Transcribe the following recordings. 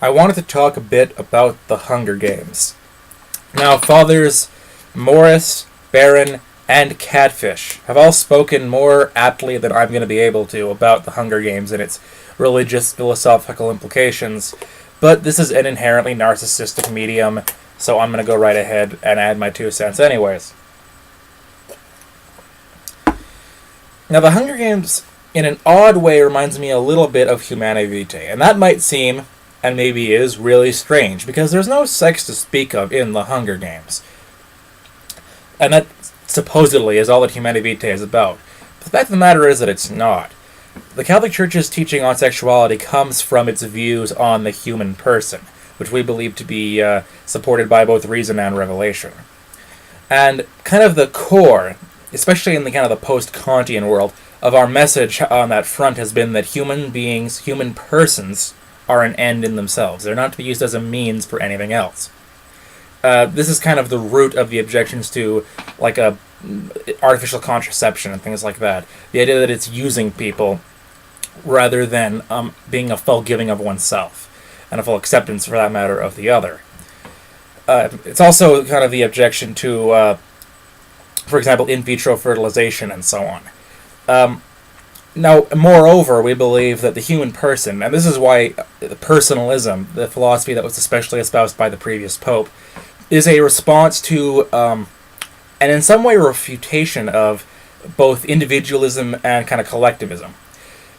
I wanted to talk a bit about the Hunger Games. Now, Fathers Morris, Barron, and Catfish have all spoken more aptly than I'm going to be able to about the Hunger Games and its religious philosophical implications, but this is an inherently narcissistic medium, so I'm going to go right ahead and add my 2 cents anyways. Now, the Hunger Games, in an odd way, reminds me a little bit of Humanae Vitae, and that might seem, and maybe is, really strange, because there's no sex to speak of in the Hunger Games. And that, supposedly, is all that Humanae Vitae is about. But the fact of the matter is that it's not. The Catholic Church's teaching on sexuality comes from its views on the human person, which we believe to be supported by both reason and revelation. And kind of the core, especially in the kind of the post-Kantian world, of our message on that front has been that human beings, human persons, are an end in themselves. They're not to be used as a means for anything else. This is kind of the root of the objections to, like, artificial contraception and things like that. The idea that it's using people rather than being a full giving of oneself, and a full acceptance, for that matter, of the other. It's also kind of the objection to, for example, in vitro fertilization and so on. Now, moreover, we believe that the human person, and this is why personalism, the philosophy that was especially espoused by the previous pope, is a response to, and in some way refutation of, both individualism and kind of collectivism.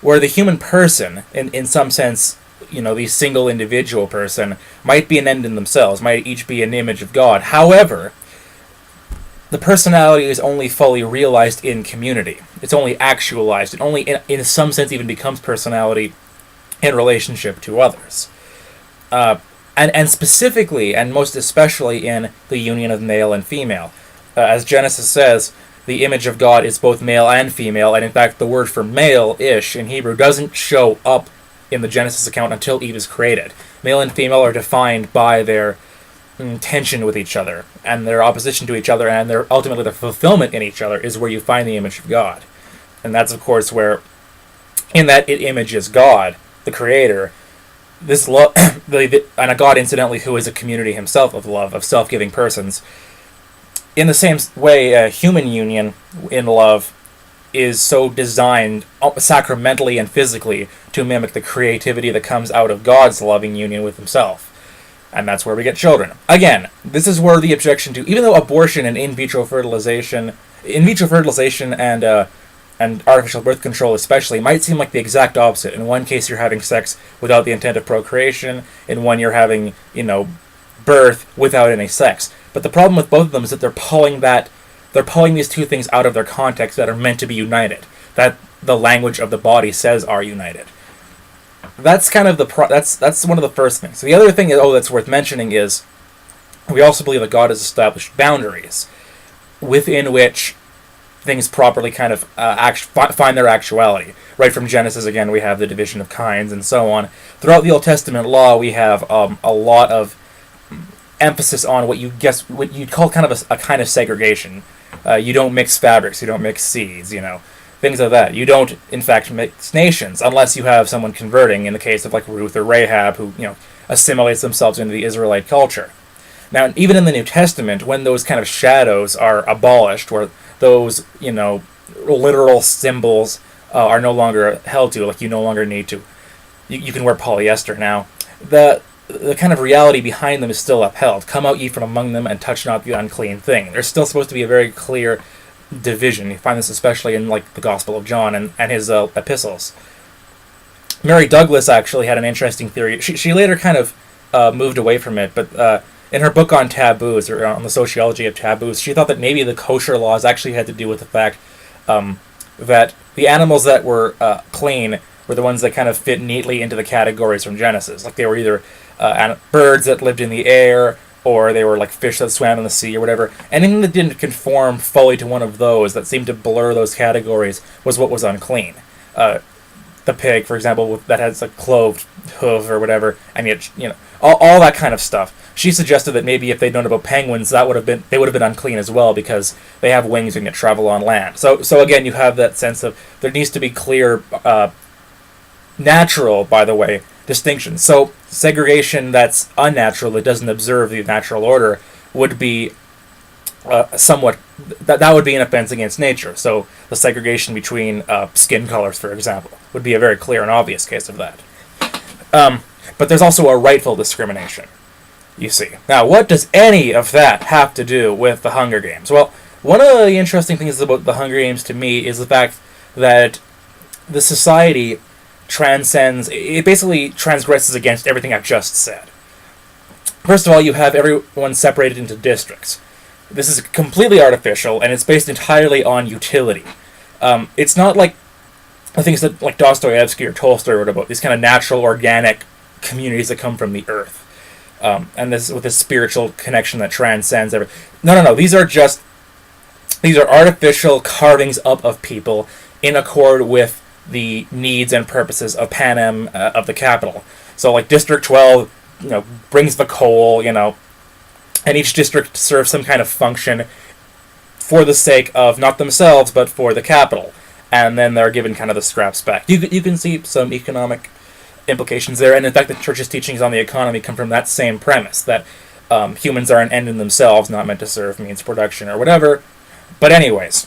Where the human person, in some sense, the single individual person, might be an end in themselves, might each be an image of God. However, the personality is only fully realized in community. It's only actualized. It only, in some sense, even becomes personality in relationship to others. And specifically, and most especially in the union of male and female. As Genesis says, the image of God is both male and female, and in fact the word for male, ish, in Hebrew, doesn't show up in the Genesis account until Eve is created. Male and female are defined by their tension with each other, and their opposition to each other, and ultimately their fulfillment in each other is where you find the image of God. And that's, of course, where, in that image is God, the Creator, this love, and a God, incidentally, who is a community himself of love, of self-giving persons. In the same way, a human union in love is so designed sacramentally and physically to mimic the creativity that comes out of God's loving union with himself. And that's where we get children. Again, this is where the objection to, even though abortion and in vitro fertilization and artificial birth control especially might seem like the exact opposite. In one case you're having sex without the intent of procreation, in one you're having, birth without any sex. But the problem with both of them is that they're pulling these two things out of their context that are meant to be united, that the language of the body says are united. That's kind of that's one of the first things. So the other thing that's worth mentioning is we also believe that God has established boundaries within which things properly kind of find their actuality. Right from Genesis, again, we have the division of kinds and so on. Throughout the Old Testament law, we have a lot of emphasis on what you'd call kind of a kind of segregation. You don't mix fabrics, you don't mix seeds, things like that. You don't, in fact, mix nations unless you have someone converting, in the case of like Ruth or Rahab, who assimilates themselves into the Israelite culture. Now, even in the New Testament, when those kind of shadows are abolished, where those literal symbols are no longer held to, like you no longer need to, you can wear polyester now. The kind of reality behind them is still upheld. Come out ye from among them and touch not the unclean thing. There's still supposed to be a very clear division. You find this especially in like the Gospel of John and his epistles. Mary Douglas actually had an interesting theory. She later kind of moved away from it, but in her book on taboos, or on the sociology of taboos, she thought that maybe the kosher laws actually had to do with the fact that the animals that were clean were the ones that kind of fit neatly into the categories from Genesis. Like they were either birds that lived in the air, or they were like fish that swam in the sea, or whatever. Anything that didn't conform fully to one of those, that seemed to blur those categories, was what was unclean. The pig, for example, that has a cloved hoof or whatever, and yet, all that kind of stuff. She suggested that maybe if they'd known about penguins, they would have been unclean as well, because they have wings and can travel on land. So again, you have that sense of there needs to be clear, natural, by the way, distinctions. So segregation that's unnatural, that doesn't observe the natural order, would be somewhat, that would be an offense against nature. So the segregation between skin colors, for example, would be a very clear and obvious case of that. But there's also a rightful discrimination, you see. Now, what does any of that have to do with the Hunger Games? Well, one of the interesting things about the Hunger Games to me is the fact that the society transcends, it basically transgresses against everything I've just said. First of all, you have everyone separated into districts. This is completely artificial, and it's based entirely on utility. It's not like the things that like Dostoevsky or Tolstoy wrote about, these kind of natural, organic communities that come from the earth. And this with this spiritual connection that transcends everything. No. These are artificial carvings up of people in accord with the needs and purposes of Panem, of the capital. So like District 12, brings the coal, and each district serves some kind of function for the sake of not themselves, but for the capital. And then they're given kind of the scraps back. You can see some economic implications there, and in fact the church's teachings on the economy come from that same premise, that humans are an end in themselves, not meant to serve means production or whatever. But anyways,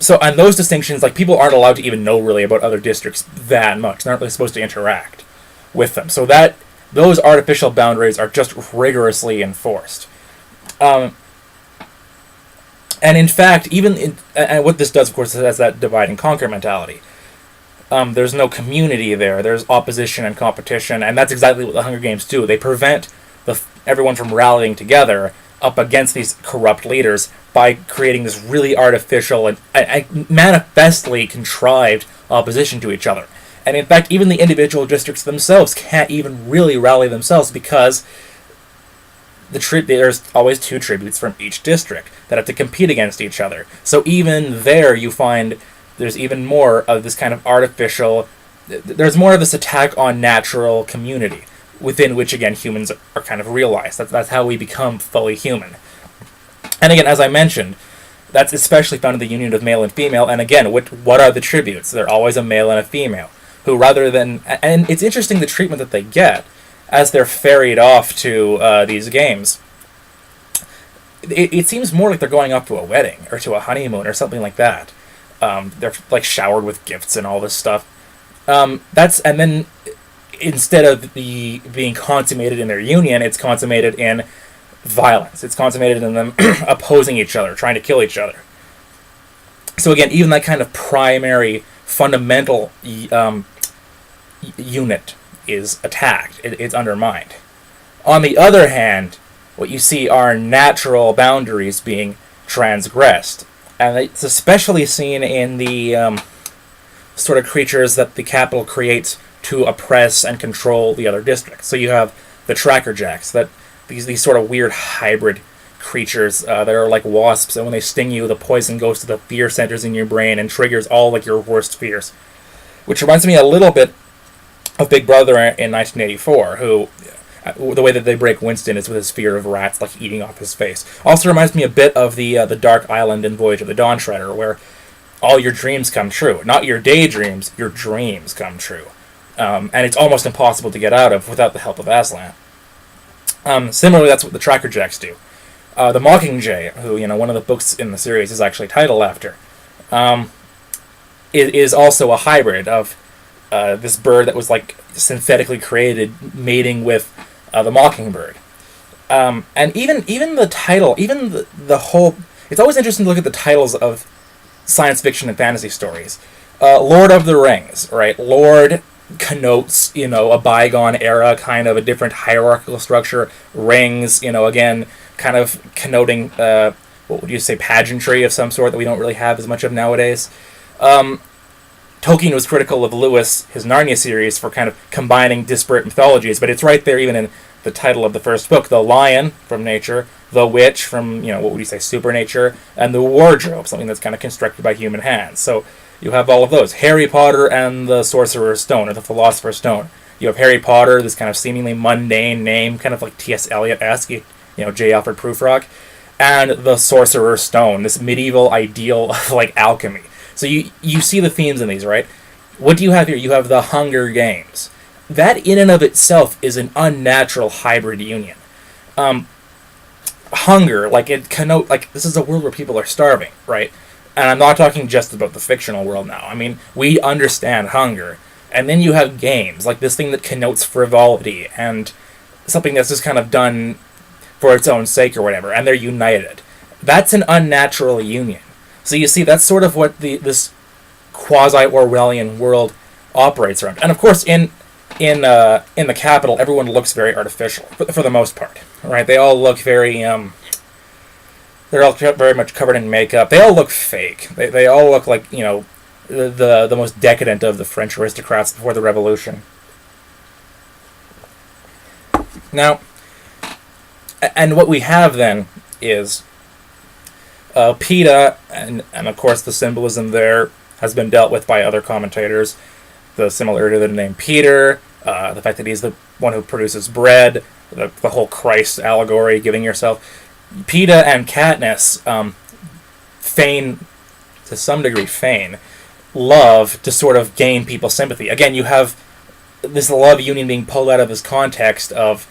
so on those distinctions, like, people aren't allowed to even know really about other districts that much. They're not really supposed to interact with them. So that those artificial boundaries are just rigorously enforced. And in fact, and what this does, of course, is has that divide and conquer mentality. There's no community there. There's opposition and competition, and that's exactly what the Hunger Games do. They prevent everyone from rallying together up against these corrupt leaders by creating this really artificial and manifestly contrived opposition to each other. And in fact, even the individual districts themselves can't even really rally themselves, because there's always two tributes from each district that have to compete against each other. So even there you find there's even more of this kind of artificial, there's more of this attack on natural community, within which, again, humans are kind of realized. That's how we become fully human. And again, as I mentioned, that's especially found in the union of male and female. And again, what are the tributes? They're always a male and a female, who rather than... And it's interesting the treatment that they get as they're ferried off to these games. It seems more like they're going off to a wedding, or to a honeymoon, or something like that. They're like showered with gifts and all this stuff. And then instead of being consummated in their union, it's consummated in violence. It's consummated in them opposing each other, trying to kill each other. So again, even that kind of primary, fundamental unit is attacked. It's undermined. On the other hand, what you see are natural boundaries being transgressed. And it's especially seen in the sort of creatures that the capital creates to oppress and control the other districts. So you have the tracker jacks, these sort of weird hybrid creatures that are like wasps, and when they sting you, the poison goes to the fear centers in your brain and triggers all like your worst fears. Which reminds me a little bit of Big Brother in 1984, who the way that they break Winston is with his fear of rats like eating off his face. Also reminds me a bit of the Dark Island in Voyage of the Dawn Treader, where all your dreams come true. Not your daydreams, your dreams come true. And it's almost impossible to get out of without the help of Aslan. Similarly, that's what the Tracker Jacks do. The Mockingjay, who, one of the books in the series is actually titled after, is also a hybrid of this bird that was like synthetically created, mating with the mockingbird. And even the title, even the whole... It's always interesting to look at the titles of science fiction and fantasy stories. Lord of the Rings, right? Lord connotes, a bygone era, kind of a different hierarchical structure. Rings, again, kind of connoting, what would you say, pageantry of some sort that we don't really have as much of nowadays. Tolkien was critical of Lewis, his Narnia series, for kind of combining disparate mythologies, but it's right there even in the title of the first book. The lion from nature, the witch from, what would you say, supernature, and the wardrobe, something that's kind of constructed by human hands. So you have all of those. Harry Potter and the Sorcerer's Stone, or the Philosopher's Stone. You have Harry Potter, this kind of seemingly mundane name, kind of like T.S. Eliot-esque, J. Alfred Prufrock, and the Sorcerer's Stone, this medieval ideal of like alchemy. So you see the themes in these, right? What do you have here? You have the Hunger Games. that in and of itself is an unnatural hybrid union. Hunger, like it connote, like this is a world where people are starving, right? And I'm not talking just about the fictional world now. I mean, we understand hunger. And then you have games, like this thing that connotes frivolity and something that's just kind of done for its own sake or whatever, and they're united. That's an unnatural union. So you see, that's sort of what this quasi-Orwellian world operates around. And of course, in the capital, everyone looks very artificial for the most part, right? They all look very they're all very much covered in makeup. They all look fake. They all look like, you know, the most decadent of the French aristocrats before the Revolution. Now, and what we have then is PETA, and of course the symbolism there has been dealt with by other commentators. The similarity to the name Peter, the fact that he's the one who produces bread, the whole Christ allegory, giving yourself. PETA and Katniss feign, to some degree feign, love to sort of gain people's sympathy. Again, you have this love union being pulled out of this context of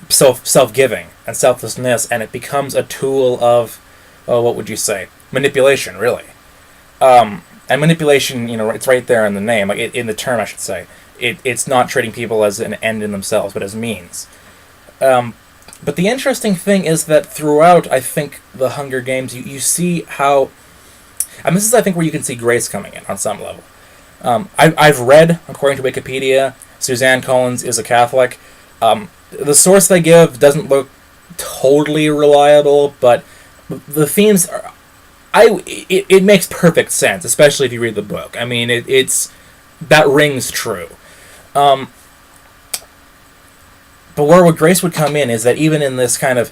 self-giving and selflessness, and it becomes a tool of, what would you say, manipulation, really. And manipulation, you know, it's right there in the name, like in the term, I should say. It's not treating people as an end in themselves, but as means. But the interesting thing is that throughout, I think, the Hunger Games, you see how... And this is, I think, where you can see grace coming in on some level. I've read, according to Wikipedia, Suzanne Collins is a Catholic. The source they give doesn't look totally reliable, but the themes are... It makes perfect sense, especially if you read the book. I mean, it's that rings true. But where grace would come in is that even in this kind of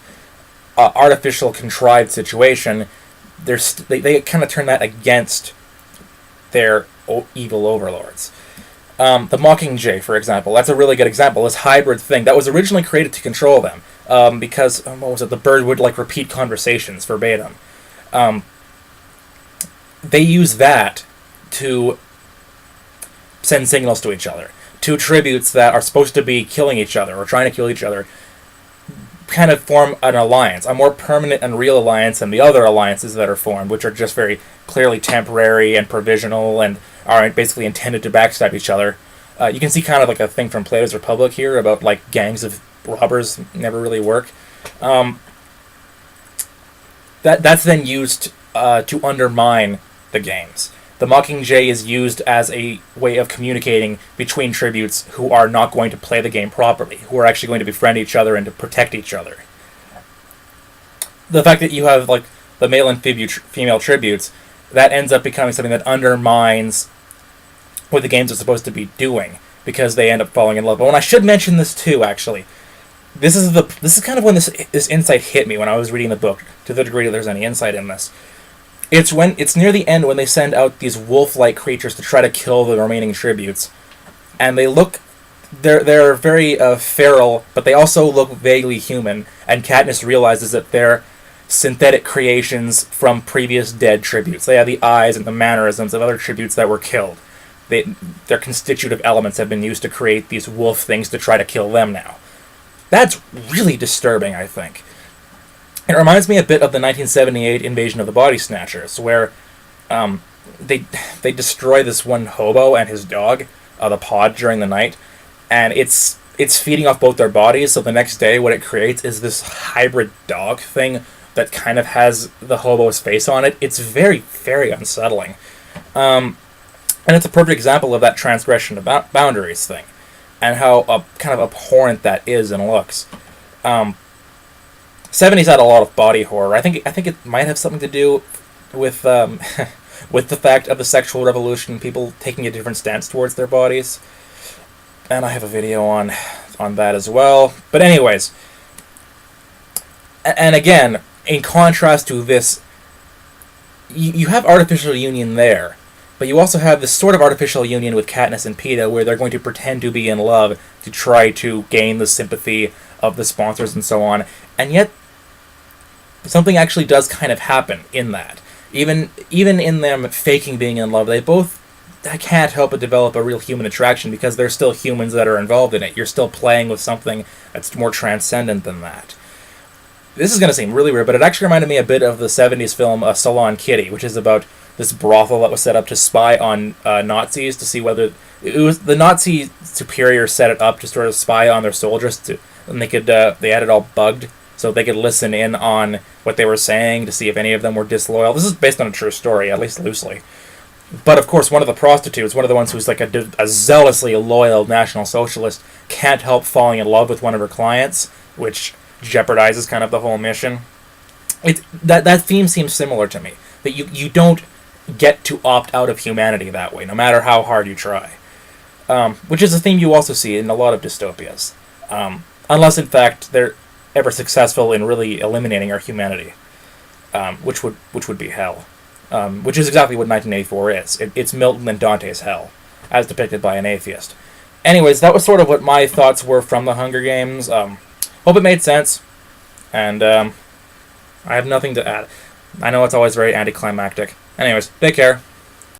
artificial, contrived situation, they kind of turn that against their evil overlords. The Mockingjay, for example, that's a really good example. This hybrid thing that was originally created to control them, because what was it? The bird would like repeat conversations verbatim. They use that to send signals to each other. Two tributes that are supposed to be killing each other or trying to kill each other kind of form an alliance, a more permanent and real alliance than the other alliances that are formed, which are just very clearly temporary and provisional and are basically intended to backstab each other. You can see kind of like a thing from Plato's Republic here about like gangs of robbers never really work. That's then used to undermine the games. The Mockingjay is used as a way of communicating between tributes who are not going to play the game properly, who are actually going to befriend each other and to protect each other. The fact that you have like the male and female tributes, that ends up becoming something that undermines what the games are supposed to be doing, because they end up falling in love. But when I should mention this too, actually, this is kind of when this insight hit me when I was reading the book, to the degree that there's any insight in this. It's near the end when they send out these wolf-like creatures to try to kill the remaining tributes, and they're very feral, but they also look vaguely human. And Katniss realizes that they're synthetic creations from previous dead tributes. They have the eyes and the mannerisms of other tributes that were killed. Their constitutive elements have been used to create these wolf things to try to kill them now. That's really disturbing, I think. It reminds me a bit of the 1978 Invasion of the Body Snatchers, where they destroy this one hobo and his dog, the pod, during the night, and it's feeding off both their bodies, so the next day what it creates is this hybrid dog thing that kind of has the hobo's face on it. It's very, very unsettling. And it's a perfect example of that transgression of boundaries thing, and how kind of abhorrent that is and looks. 70s had a lot of body horror. I think it might have something to do with with the fact of the sexual revolution, people taking a different stance towards their bodies. And I have a video on that as well. But anyways, and again, in contrast to this, you have artificial union there, but you also have this sort of artificial union with Katniss and PETA, where they're going to pretend to be in love to try to gain the sympathy of the sponsors and so on. And yet, something actually does kind of happen in that. Even in them faking being in love, they both I can't help but develop a real human attraction because there's still humans that are involved in it. You're still playing with something that's more transcendent than that. This is going to seem really weird, but it actually reminded me a bit of the 70s film Salon Kitty, which is about this brothel that was set up to spy on Nazis to see whether... It was the Nazi superior set it up to sort of spy on their soldiers, and they had it all bugged, so they could listen in on what they were saying to see if any of them were disloyal. This is based on a true story, at least loosely. But of course, one of the prostitutes, one of the ones who's like a zealously loyal National Socialist, can't help falling in love with one of her clients, which jeopardizes kind of the whole mission. That theme seems similar to me. That you don't get to opt out of humanity that way, no matter how hard you try. Which is a theme you also see in a lot of dystopias. Unless, in fact, they're ever successful in really eliminating our humanity. Which would be hell. Which is exactly what 1984 is. It's Milton and Dante's hell, as depicted by an atheist. Anyways, that was sort of what my thoughts were from the Hunger Games. Hope it made sense. And I have nothing to add. I know it's always very anticlimactic. Anyways, take care.